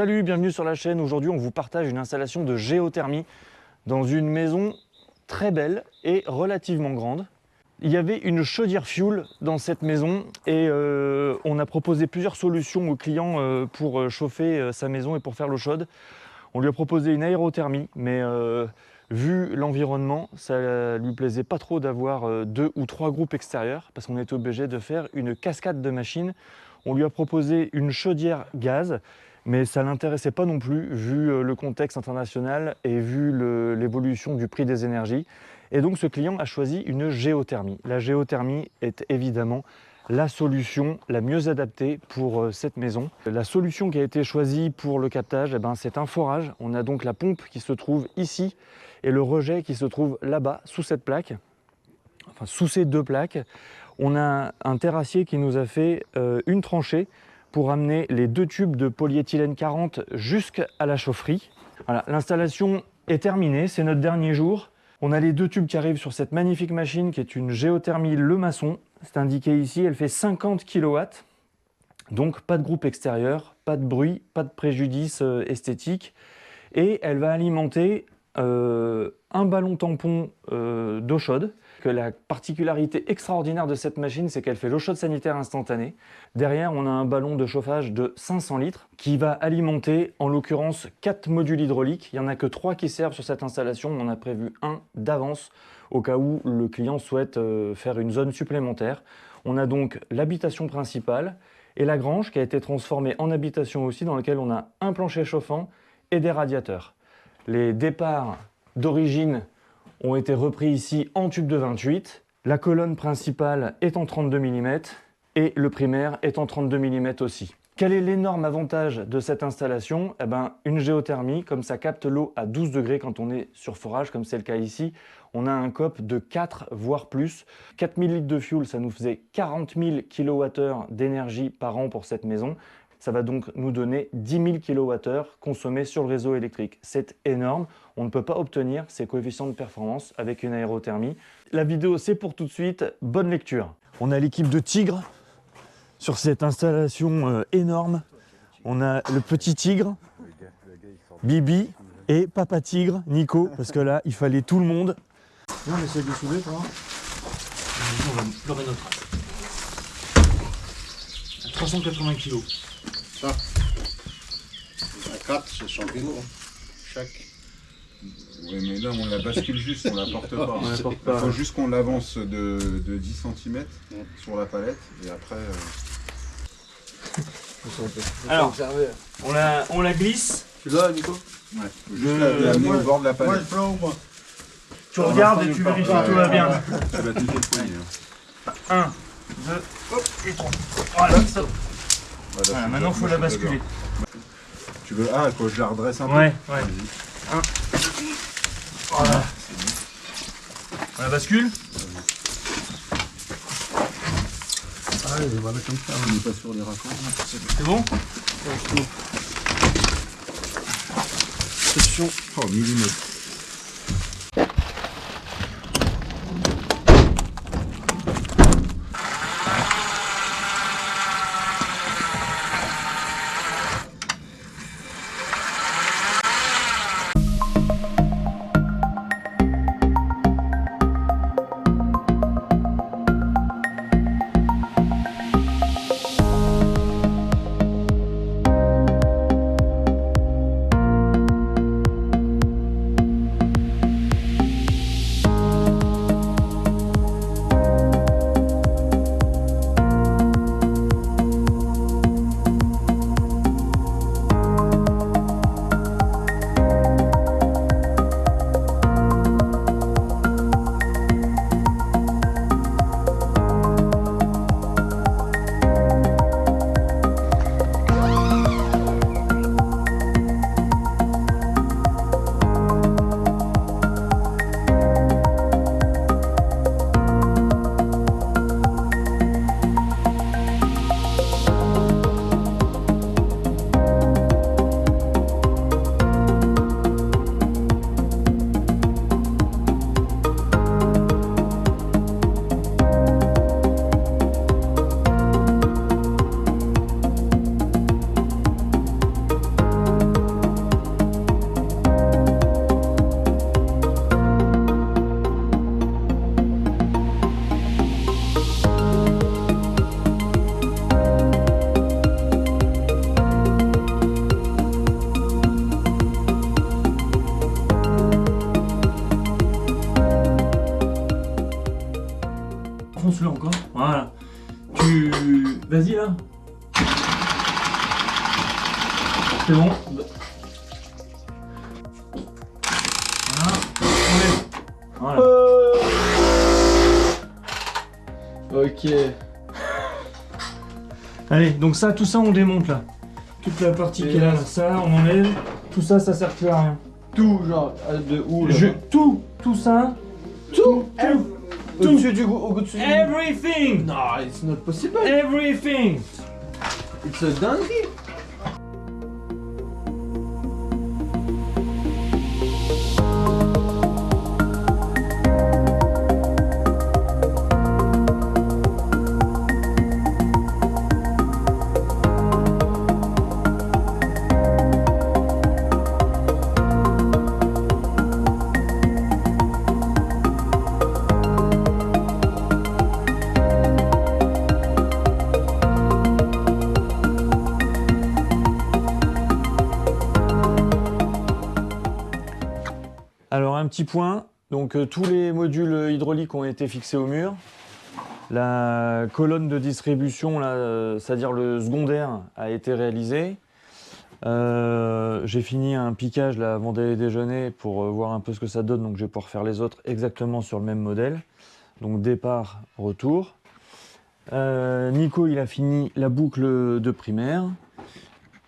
Salut, bienvenue sur la chaîne. Aujourd'hui, on vous partage une installation de géothermie dans une maison très belle et relativement grande. Il y avait une chaudière fuel dans cette maison et on a proposé plusieurs solutions au client pour chauffer sa maison et pour faire l'eau chaude. On lui a proposé une aérothermie, mais vu l'environnement, ça lui plaisait pas trop d'avoir 2 ou 3 groupes extérieurs parce qu'on était obligé de faire une cascade de machines. On lui a proposé une chaudière gaz, mais ça ne l'intéressait pas non plus vu le contexte international et vu l'évolution du prix des énergies. Et donc ce client a choisi une géothermie. La géothermie est évidemment la solution la mieux adaptée pour cette maison. La solution qui a été choisie pour le captage, c'est un forage. On a donc la pompe qui se trouve ici et le rejet qui se trouve là-bas, sous cette plaque, enfin sous ces 2 plaques. On a un terrassier qui nous a fait une tranchée pour amener les 2 tubes de polyéthylène 40 jusqu'à la chaufferie. Voilà, l'installation est terminée, c'est notre dernier jour. On a les 2 tubes qui arrivent sur cette magnifique machine qui est une géothermie Le Maçon. C'est indiqué ici, elle fait 50 kW. Donc pas de groupe extérieur, pas de bruit, pas de préjudice esthétique. Et elle va alimenter un ballon tampon d'eau chaude. La particularité extraordinaire de cette machine, c'est qu'elle fait l'eau chaude sanitaire instantanée. Derrière, on a un ballon de chauffage de 500 litres qui va alimenter, en l'occurrence, 4 modules hydrauliques. Il n'y en a que 3 qui servent sur cette installation. On en a prévu un d'avance au cas où le client souhaite faire une zone supplémentaire. On a donc l'habitation principale et la grange qui a été transformée en habitation aussi, dans laquelle on a un plancher chauffant et des radiateurs. Les départs d'origine ont été repris ici en tube de 28. La colonne principale est en 32 mm et le primaire est en 32 mm aussi. Quel est l'énorme avantage de cette installation? Une géothermie, comme ça capte l'eau à 12 degrés quand on est sur forage, comme c'est le cas ici, on a un COP de 4 voire plus. 4000 litres de fuel, ça nous faisait 40 000 kWh d'énergie par an pour cette maison. Ça va donc nous donner 10 000 kWh consommés sur le réseau électrique. C'est énorme. On ne peut pas obtenir ces coefficients de performance avec une aérothermie. La vidéo, c'est pour tout de suite. Bonne lecture. On a l'équipe de Tigre sur cette installation énorme. On a le petit Tigre, Bibi, et Papa Tigre, Nico, parce que là, il fallait tout le monde. Non, on essaie de soulever, toi. On va pleurer notre 380 kg. Ça, à 4, c'est 100 kg chaque. Oui, mais là on la bascule juste, on la porte pas. On la porte Il pas. faut juste qu'on l'avance de 10 cm sur la palette et après. Alors, on la glisse. Tu l'as, Nico? Ouais, faut juste l'amener au bord de la palette. Tu regardes et tu vérifies que tout va bien. Tu vas cliquer le poignet. 1, 2, hop, et 3. Voilà, stop. Voilà, maintenant il faut la basculer. Tu veux. Ah, quoi, je la redresse un peu? Ouais. 1. Voilà. On la bascule. Ah, et voilà, comme ça, on n'est pas sur les raccords. C'est bon? Pression. Oh, millimètre. enfonce-le encore. Voilà. Vas-y là. C'est bon. Voilà. Voilà. Ok. Allez, donc ça, tout ça, on démonte là. Toute la partie qui est là, ça, on enlève. Tout ça, ça sert plus à rien. Tout, genre, de où là? Tout ça. Tout. Au-dessus Au-dessus du... Everything. No, it's not possible. Everything. It's a donkey. Alors un petit point, donc tous les modules hydrauliques ont été fixés au mur. La colonne de distribution, c'est-à-dire le secondaire, a été réalisée. J'ai fini un piquage là, avant d'aller déjeuner pour voir un peu ce que ça donne, donc je vais pouvoir faire les autres exactement sur le même modèle. Donc départ, retour. Nico il a fini la boucle de primaire.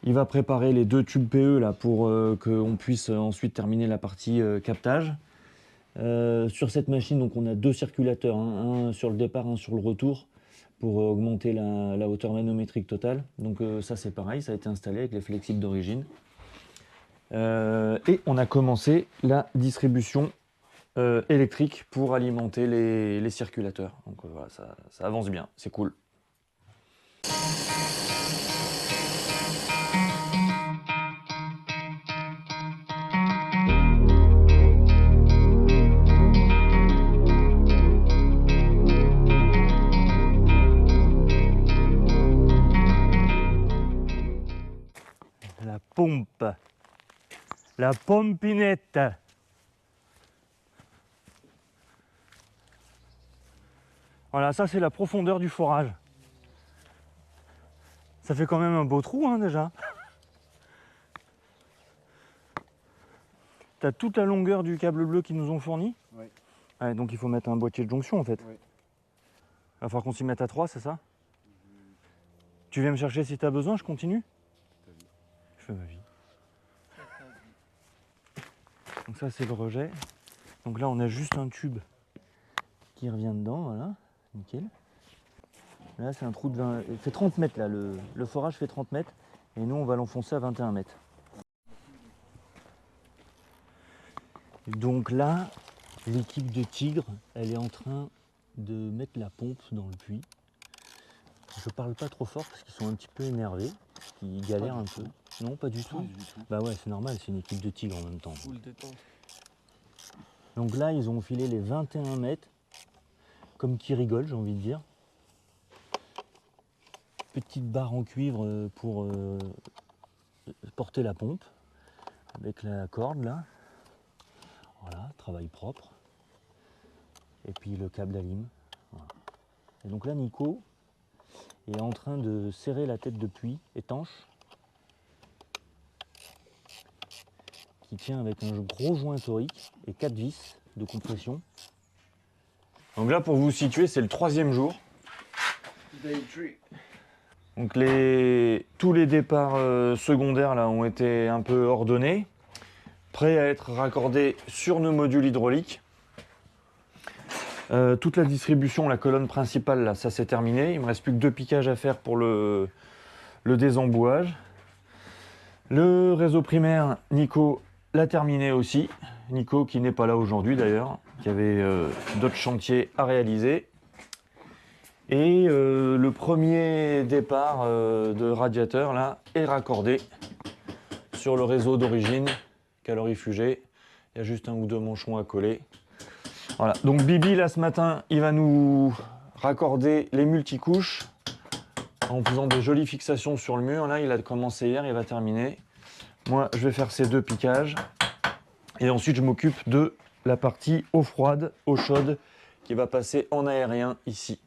Il va préparer les 2 tubes PE là, pour qu'on puisse ensuite terminer la partie captage. Sur cette machine, donc, on a 2 circulateurs, hein, un sur le départ, un sur le retour, pour augmenter la hauteur manométrique totale. Donc ça c'est pareil, ça a été installé avec les flexibles d'origine. Et on a commencé la distribution électrique pour alimenter les circulateurs. Donc voilà, ça avance bien, c'est cool. La pompinette. Voilà, ça c'est la profondeur du forage. Ça fait quand même un beau trou hein, déjà. T'as toute la longueur du câble bleu qu'ils nous ont fourni. Oui. Ouais, donc il faut mettre un boîtier de jonction en fait. Oui. Il va falloir qu'on s'y mette à 3, c'est ça? Tu viens me chercher si tu as besoin, je continue? Je fais ma vie. Donc ça c'est le rejet. Donc là on a juste un tube qui revient dedans, voilà, nickel. Là c'est un trou de 20, il fait 30 mètres là, le forage fait 30 mètres et nous on va l'enfoncer à 21 mètres. Donc là, l'équipe de Tigre, elle est en train de mettre la pompe dans le puits. Je parle pas trop fort parce qu'ils sont un petit peu énervés, ils galèrent un peu. Non, pas du tout. Bah ouais, c'est normal, c'est une équipe de Tigre en même temps. Donc là, ils ont filé les 21 mètres, comme qui rigole, j'ai envie de dire. Petite barre en cuivre pour porter la pompe, avec la corde là. Voilà, travail propre. Et puis le câble d'alim. Voilà. Et donc là, Nico est en train de serrer la tête de puits étanche qui tient avec un gros joint torique et 4 vis de compression. Donc là, pour vous situer, c'est le 3e jour. Donc tous les départs secondaires là, ont été un peu ordonnés, prêts à être raccordés sur nos modules hydrauliques. Toute la distribution, la colonne principale, là, ça c'est terminé. Il me reste plus que 2 piquages à faire pour le désembouage. Le réseau primaire, Nico l'a terminé aussi. Nico qui n'est pas là aujourd'hui d'ailleurs, qui avait d'autres chantiers à réaliser. Et le premier départ de radiateur là est raccordé sur le réseau d'origine calorifugé. Il y a juste un ou 2 manchons à coller. Voilà, donc Bibi là ce matin, il va nous raccorder les multicouches en faisant des jolies fixations sur le mur. Là, il a commencé hier, il va terminer. Moi, je vais faire ces 2 piquages. Et ensuite, je m'occupe de la partie eau froide, eau chaude, qui va passer en aérien ici.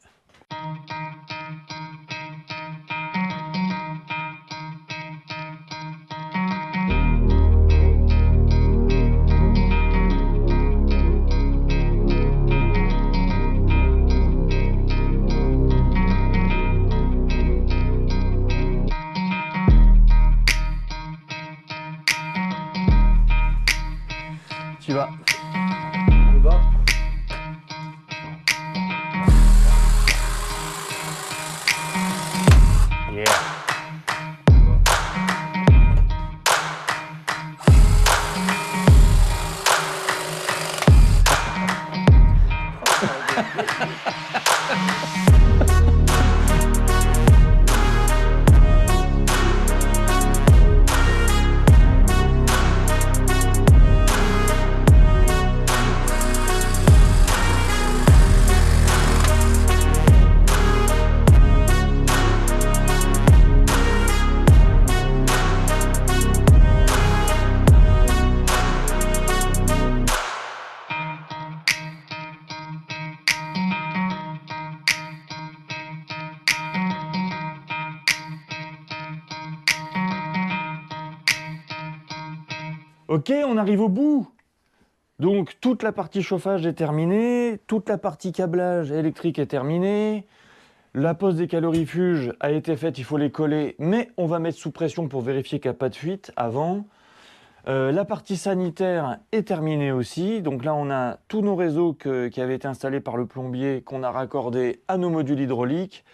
Tu vas. Le bas. Yeah. Ok, on arrive au bout. Donc toute la partie chauffage est terminée, toute la partie câblage électrique est terminée, la pose des calorifuges a été faite, il faut les coller, mais on va mettre sous pression pour vérifier qu'il n'y a pas de fuite avant. La partie sanitaire est terminée aussi, donc là on a tous nos réseaux qui avaient été installés par le plombier qu'on a raccordés à nos modules hydrauliques.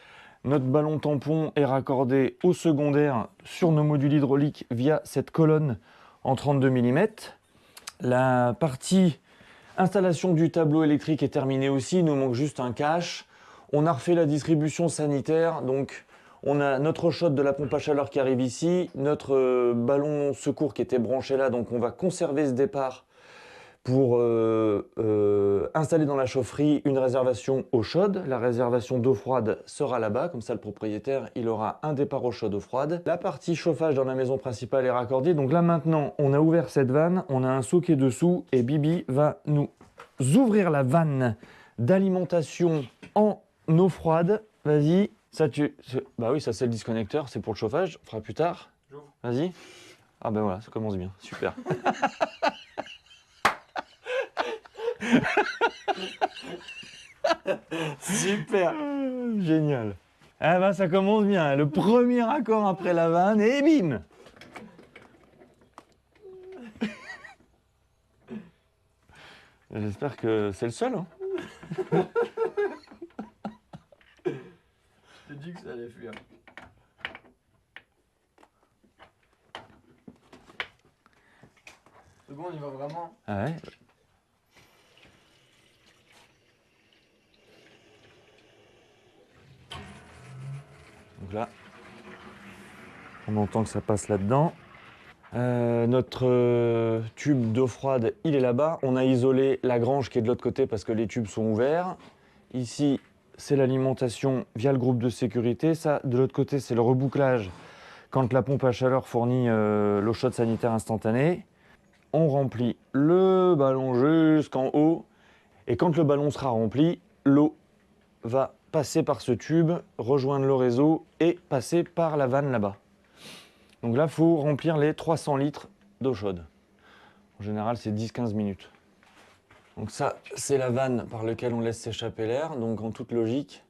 Notre ballon tampon est raccordé au secondaire sur nos modules hydrauliques via cette colonne en 32 mm. La partie installation du tableau électrique est terminée aussi, il nous manque juste un cache. On a refait la distribution sanitaire, donc on a notre shot de la pompe à chaleur qui arrive ici, notre ballon secours qui était branché là, donc on va conserver ce départ pour installer dans la chaufferie une réservation eau chaude. La réservation d'eau froide sera là-bas, comme ça le propriétaire il aura un départ eau chaude, eau froide. La partie chauffage dans la maison principale est raccordée, donc là maintenant on a ouvert cette vanne, on a un seau qui est dessous et Bibi va nous ouvrir la vanne d'alimentation en eau froide. Vas-y, ça bah oui, ça c'est le disconnecteur, c'est pour le chauffage, on fera plus tard. Vas-y. Ah ben voilà, ça commence bien, super. Super, génial. Ah ben ça commence bien, le premier accord après la vanne et bim. J'espère que c'est le seul. Hein. Je t'ai dit que ça allait fuir. C'est bon, on y va vraiment. Ah ouais. Donc là, on entend que ça passe là-dedans. Notre tube d'eau froide, il est là-bas. On a isolé la grange qui est de l'autre côté parce que les tubes sont ouverts. Ici, c'est l'alimentation via le groupe de sécurité. Ça, de l'autre côté, c'est le rebouclage quand la pompe à chaleur fournit l'eau chaude sanitaire instantanée. On remplit le ballon jusqu'en haut. Et quand le ballon sera rempli, l'eau va passer par ce tube, rejoindre le réseau et passer par la vanne là-bas. Donc là, il faut remplir les 300 litres d'eau chaude. En général, c'est 10-15 minutes. Donc ça, c'est la vanne par laquelle on laisse s'échapper l'air. Donc en toute logique,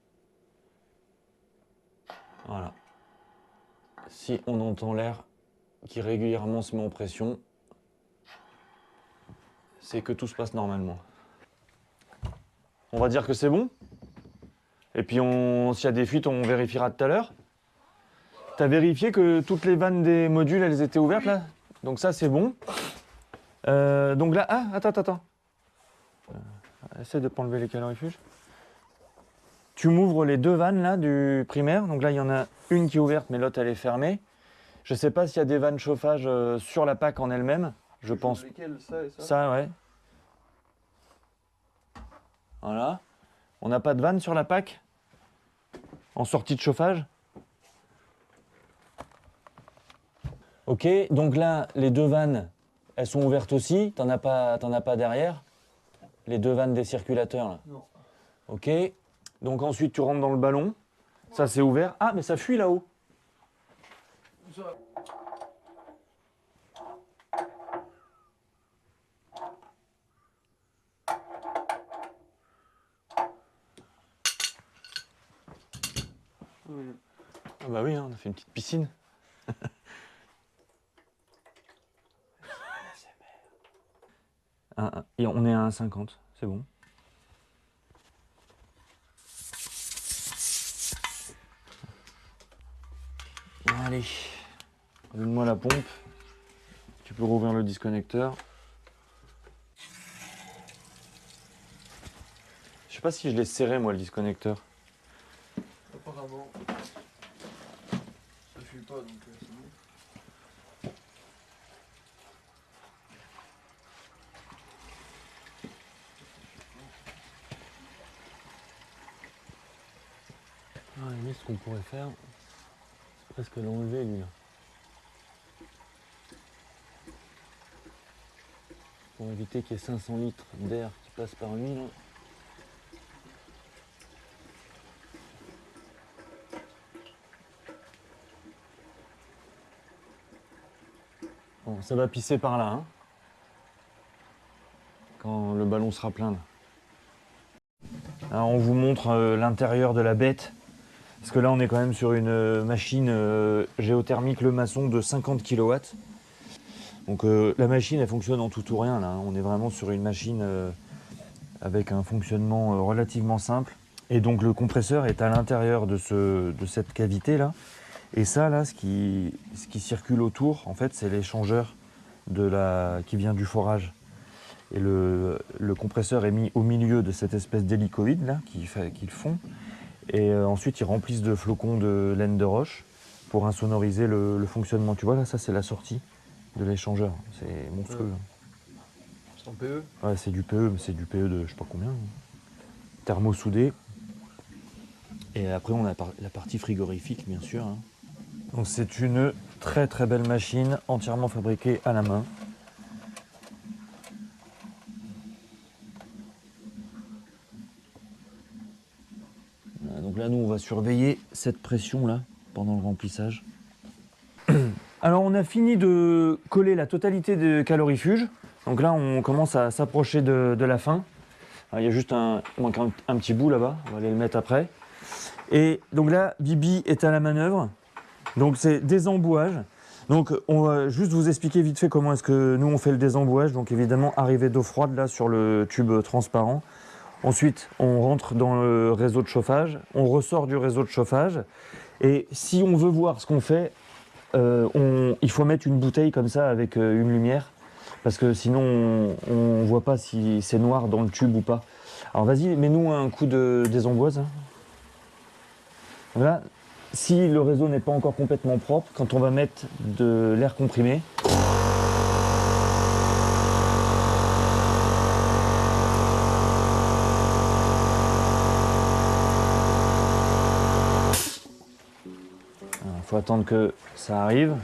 voilà. Si on entend l'air qui régulièrement se met en pression, c'est que tout se passe normalement. On va dire que c'est bon. Et puis s'il y a des fuites, on vérifiera tout à l'heure. Tu as vérifié que toutes les vannes des modules, elles étaient ouvertes là? Donc ça, c'est bon. Donc là, ah, attends. Essaie de ne pas enlever les calorifuges. Tu m'ouvres les deux vannes là du primaire. Donc là, il y en a une qui est ouverte, mais l'autre, elle est fermée. Je ne sais pas s'il y a des vannes chauffage sur la PAC en elle-même. Je pense. Lesquelles, ça et ça? Ça, ouais. Voilà. On n'a pas de vanne sur la PAC en sortie de chauffage? Ok, donc là, les deux vannes, elles sont ouvertes aussi. T'en as pas derrière? Les deux vannes des circulateurs là? Non. Ok. Donc ensuite tu rentres dans le ballon. Ça c'est ouvert. Ah mais ça fuit là-haut. Ah bah oui, hein, on a fait une petite piscine. Et on est à 1,50, c'est bon. Allez, donne-moi la pompe. Tu peux rouvrir le disconnecteur. Je sais pas si je l'ai serré moi le disconnecteur. Apparemment, ça fuit pas donc c'est bon. Ah, mais ce qu'on pourrait faire, c'est presque l'enlever lui là. Pour éviter qu'il y ait 500 litres d'air qui passe par lui là. Bon, ça va pisser par là, hein, quand le ballon sera plein là. Alors on vous montre l'intérieur de la bête. Parce que là, on est quand même sur une machine géothermique Le Maçon de 50 kW. Donc la machine, elle fonctionne en tout ou rien. Là, hein. On est vraiment sur une machine avec un fonctionnement relativement simple. Et donc le compresseur est à l'intérieur de cette cavité-là. Et ça, là, ce qui circule autour, en fait, c'est l'échangeur qui vient du forage. Et le compresseur est mis au milieu de cette espèce d'hélicoïde là, qu'ils font. Et ensuite, ils remplissent de flocons de laine de roche pour insonoriser le fonctionnement. Tu vois, là, ça, c'est la sortie de l'échangeur. C'est monstrueux. C'est en PE? Ouais, c'est du PE, mais c'est du PE de je sais pas combien. Thermosoudé. Et après, on a la partie frigorifique, bien sûr. Hein. Donc, c'est une très très belle machine, entièrement fabriquée à la main. Donc là, nous, on va surveiller cette pression-là pendant le remplissage. Alors, on a fini de coller la totalité des calorifuges. Donc là, on commence à s'approcher de la fin. Alors, il y a juste il manque un petit bout là-bas. On va aller le mettre après. Et donc là, Bibi est à la manœuvre. Donc c'est désembouage. Donc on va juste vous expliquer vite fait comment est-ce que nous on fait le désembouage. Donc évidemment, arrivée d'eau froide là sur le tube transparent. Ensuite, on rentre dans le réseau de chauffage, on ressort du réseau de chauffage. Et si on veut voir ce qu'on fait, il faut mettre une bouteille comme ça avec une lumière. Parce que sinon, on ne voit pas si c'est noir dans le tube ou pas. Alors vas-y, mets-nous un coup de désemboise. Voilà. Si le réseau n'est pas encore complètement propre, quand on va mettre de l'air comprimé, il faut attendre que ça arrive.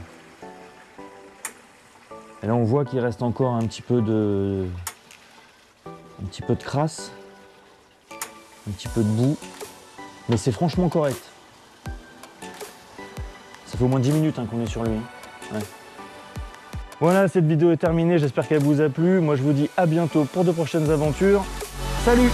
Et là on voit qu'il reste encore un petit peu de crasse, un petit peu de boue, mais c'est franchement correct. Ça fait au moins 10 minutes hein, qu'on est sur lui. Ouais. Voilà, cette vidéo est terminée, j'espère qu'elle vous a plu. Moi je vous dis à bientôt pour de prochaines aventures. Salut!